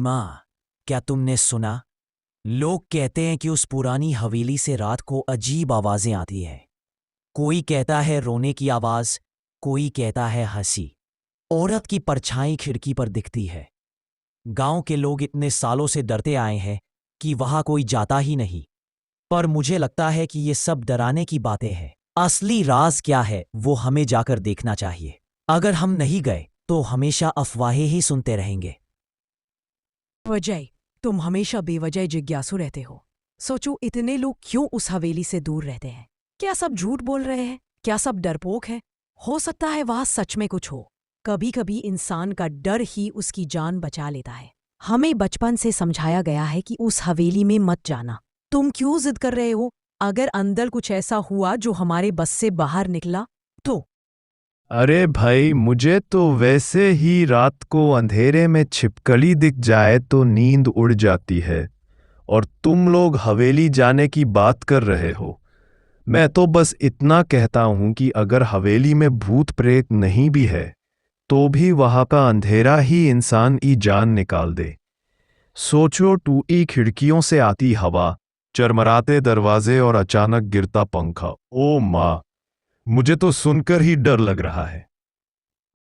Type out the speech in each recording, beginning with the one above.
माँ, क्या तुमने सुना? लोग कहते हैं कि उस पुरानी हवेली से रात को अजीब आवाजें आती है। कोई कहता है रोने की आवाज, कोई कहता है हंसी। औरत की परछाई खिड़की पर दिखती है। गांव के लोग इतने सालों से डरते आए हैं कि वहां कोई जाता ही नहीं। पर मुझे लगता है कि ये सब डराने की बातें हैं। असली राज क्या है वो हमें जाकर देखना चाहिए। अगर हम नहीं गए तो हमेशा अफवाहें ही सुनते रहेंगे। वजह, तुम हमेशा बेवजह जिज्ञासु रहते हो। सोचो, इतने लोग क्यों उस हवेली से दूर रहते हैं? क्या सब झूठ बोल रहे हैं? क्या सब डरपोक है? हो सकता है वहां सच में कुछ हो। कभी कभी इंसान का डर ही उसकी जान बचा लेता है। हमें बचपन से समझाया गया है कि उस हवेली में मत जाना। तुम क्यों जिद कर रहे हो? अगर अंदर कुछ ऐसा हुआ जो हमारे बस से बाहर निकला तो? अरे भाई, मुझे तो वैसे ही रात को अंधेरे में छिपकली दिख जाए तो नींद उड़ जाती है, और तुम लोग हवेली जाने की बात कर रहे हो। मैं तो बस इतना कहता हूं कि अगर हवेली में भूत प्रेत नहीं भी है तो भी वहां का अंधेरा ही इंसान की जान निकाल दे। सोचो, टूटी खिड़कियों से आती हवा, चरमराते दरवाजे और अचानक गिरता पंखा। ओ माँ, मुझे तो सुनकर ही डर लग रहा है।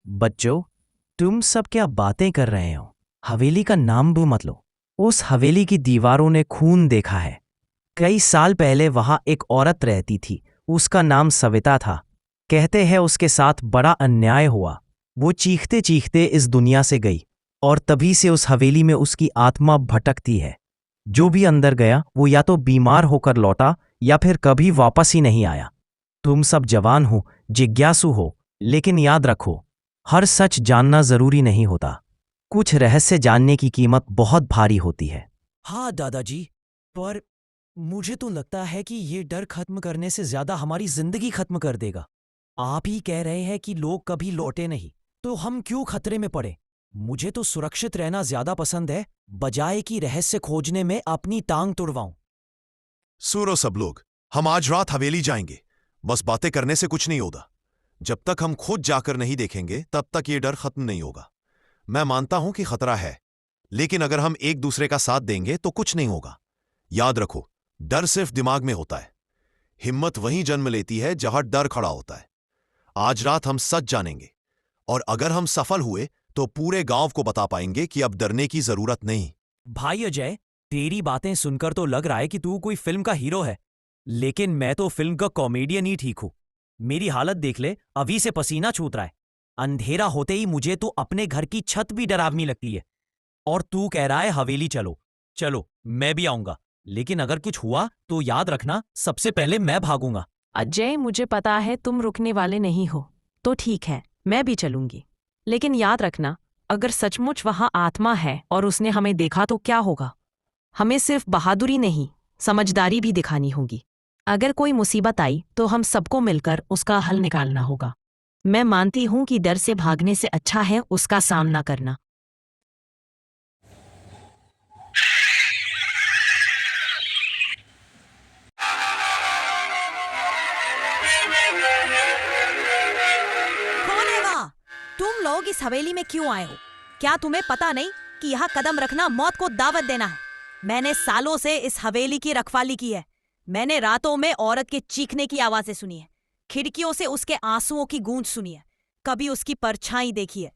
बच्चों, तुम सब क्या बातें कर रहे हो? हवेली का नाम भी मत लो। उस हवेली की दीवारों ने खून देखा है। कई साल पहले वहां एक औरत रहती थी। उसका नाम सविता था। कहते हैं उसके साथ बड़ा अन्याय हुआ। वो चीखते चीखते इस दुनिया से गई, और तभी से उस हवेली में उसकी आत्मा भटकती है। जो भी अंदर गया वो या तो बीमार होकर लौटा या फिर कभी वापस ही नहीं आया। तुम सब जवान हो, जिज्ञासु हो, लेकिन याद रखो, हर सच जानना जरूरी नहीं होता। कुछ रहस्य जानने की कीमत बहुत भारी होती है। हाँ दादाजी, पर मुझे तो लगता है कि ये डर खत्म करने से ज्यादा हमारी जिंदगी खत्म कर देगा। आप ही कह रहे हैं कि लोग कभी लौटे नहीं, तो हम क्यों खतरे में पड़े? मुझे तो सुरक्षित रहना ज्यादा पसंद है, बजाय कि रहस्य खोजने में अपनी टांग तुड़वाऊं। सुनो सब लोग, हम आज रात हवेली जाएंगे। बस बातें करने से कुछ नहीं होगा। जब तक हम खुद जाकर नहीं देखेंगे तब तक ये डर खत्म नहीं होगा। मैं मानता हूं कि खतरा है, लेकिन अगर हम एक दूसरे का साथ देंगे तो कुछ नहीं होगा। याद रखो, डर सिर्फ दिमाग में होता है। हिम्मत वहीं जन्म लेती है जहां डर खड़ा होता है। आज रात हम सच जानेंगे, और अगर हम सफल हुए तो पूरे गांव को बता पाएंगे कि अब डरने की जरूरत नहीं। भाई अजय, तेरी बातें सुनकर तो लग रहा है कि तू कोई फिल्म का हीरो है, लेकिन मैं तो फिल्म का कॉमेडियन ही ठीक हूं। मेरी हालत देख ले, अभी से पसीना छूट रहा है। अंधेरा होते ही मुझे तो अपने घर की छत भी डरावनी लगती है, और तू कह रहा है हवेली चलो। चलो, मैं भी आऊंगा, लेकिन अगर कुछ हुआ तो याद रखना, सबसे पहले मैं भागूंगा। अजय, मुझे पता है तुम रुकने वाले नहीं हो, तो ठीक है, मैं भी चलूंगी। लेकिन याद रखना, अगर सचमुच वहां आत्मा है और उसने हमें देखा तो क्या होगा? हमें सिर्फ बहादुरी नहीं, समझदारी भी दिखानी होगी। अगर कोई मुसीबत आई तो हम सबको मिलकर उसका हल निकालना होगा। मैं मानती हूं कि डर से भागने से अच्छा है उसका सामना करना। कौन है वहाँ? तुम लोग इस हवेली में क्यों आए हो? क्या तुम्हें पता नहीं कि यहाँ कदम रखना मौत को दावत देना है? मैंने सालों से इस हवेली की रखवाली की है। मैंने रातों में औरत के चीखने की आवाजें सुनी है, खिड़कियों से उसके आंसुओं की गूंज सुनी है, कभी उसकी परछाई देखी है।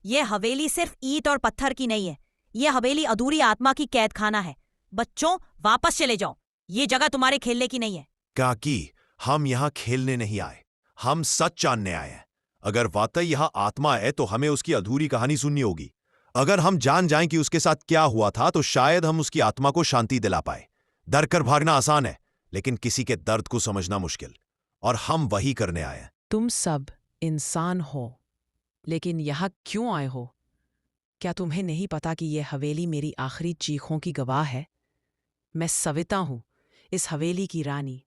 यह हवेली सिर्फ ईंट और पत्थर की नहीं है। यह हवेली अधूरी आत्मा की कैद खाना है। बच्चों, वापस चले जाओ। ये जगह तुम्हारे खेलने की नहीं है। काकी, हम यहां खेलने नहीं आए, हम सच जानने आए हैं। अगर वाकई यहां आत्मा है तो हमें उसकी अधूरी कहानी सुननी होगी। अगर हम जान जाएं कि उसके साथ क्या हुआ था तो शायद हम उसकी आत्मा को शांति दिला पाए। डर कर भागना आसान है, लेकिन किसी के दर्द को समझना मुश्किल, और हम वही करने आए हैं। तुम सब इंसान हो, लेकिन यहाँ क्यों आए हो? क्या तुम्हें नहीं पता कि यह हवेली मेरी आखिरी चीखों की गवाह है? मैं सविता हूँ, इस हवेली की रानी।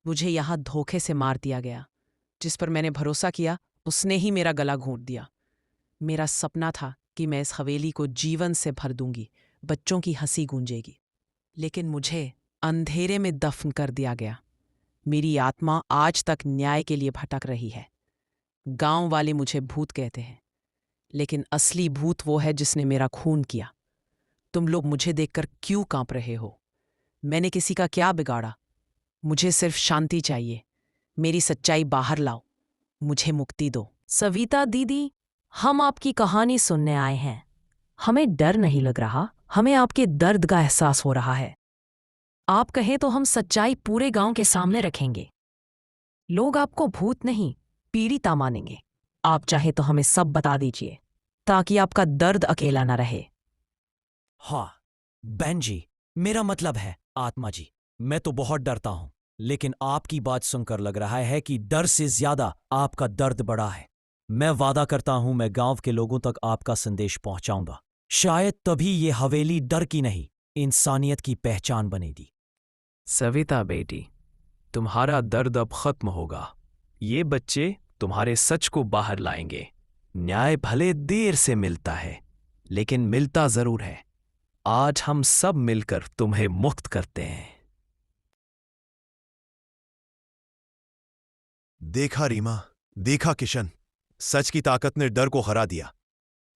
मुझे यहाँ धोखे से मार दिया गया। जिस पर मैंने भरोसा किया उसने ही मेरा गला घोंट दिया। मेरा सपना था कि मैं इस हवेली को जीवन से भर दूंगी, बच्चों की हंसी गूंजेगी, लेकिन मुझे अंधेरे में दफन कर दिया गया। मेरी आत्मा आज तक न्याय के लिए भटक रही है। गांव वाले मुझे भूत कहते हैं, लेकिन असली भूत वो है जिसने मेरा खून किया। तुम लोग मुझे देखकर क्यों कांप रहे हो? मैंने किसी का क्या बिगाड़ा? मुझे सिर्फ शांति चाहिए। मेरी सच्चाई बाहर लाओ। मुझे मुक्ति दो। सविता दीदी, हम आपकी कहानी सुनने आए हैं। हमें डर नहीं लग रहा, हमें आपके दर्द का एहसास हो रहा है। आप कहें तो हम सच्चाई पूरे गांव के सामने रखेंगे। लोग आपको भूत नहीं, पीड़िता मानेंगे। आप चाहे तो हमें सब बता दीजिए, ताकि आपका दर्द अकेला न रहे। हाँ बहन जी, मेरा मतलब है आत्मा जी, मैं तो बहुत डरता हूं, लेकिन आपकी बात सुनकर लग रहा है कि डर से ज्यादा आपका दर्द बड़ा है। मैं वादा करता हूं मैं गांव के लोगों तक आपका संदेश पहुंचाऊंगा। शायद तभी ये हवेली डर की नहीं, इंसानियत की पहचान बनेगी। सविता बेटी, तुम्हारा दर्द अब खत्म होगा। ये बच्चे तुम्हारे सच को बाहर लाएंगे। न्याय भले देर से मिलता है, लेकिन मिलता जरूर है। आज हम सब मिलकर तुम्हें मुक्त करते हैं। देखा रीमा, देखा किशन, सच की ताकत ने डर को हरा दिया।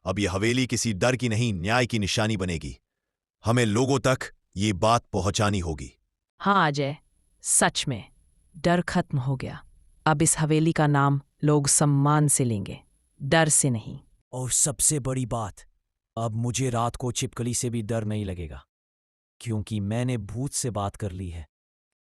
अब यह हवेली किसी डर की नहीं, न्याय की निशानी बनेगी। हमें लोगों तक ये बात पहुंचानी होगी। हाँ अजय, सच में डर खत्म हो गया। अब इस हवेली का नाम लोग सम्मान से लेंगे, डर से नहीं। और सबसे बड़ी बात, अब मुझे रात को छिपकली से भी डर नहीं लगेगा, क्योंकि मैंने भूत से बात कर ली है।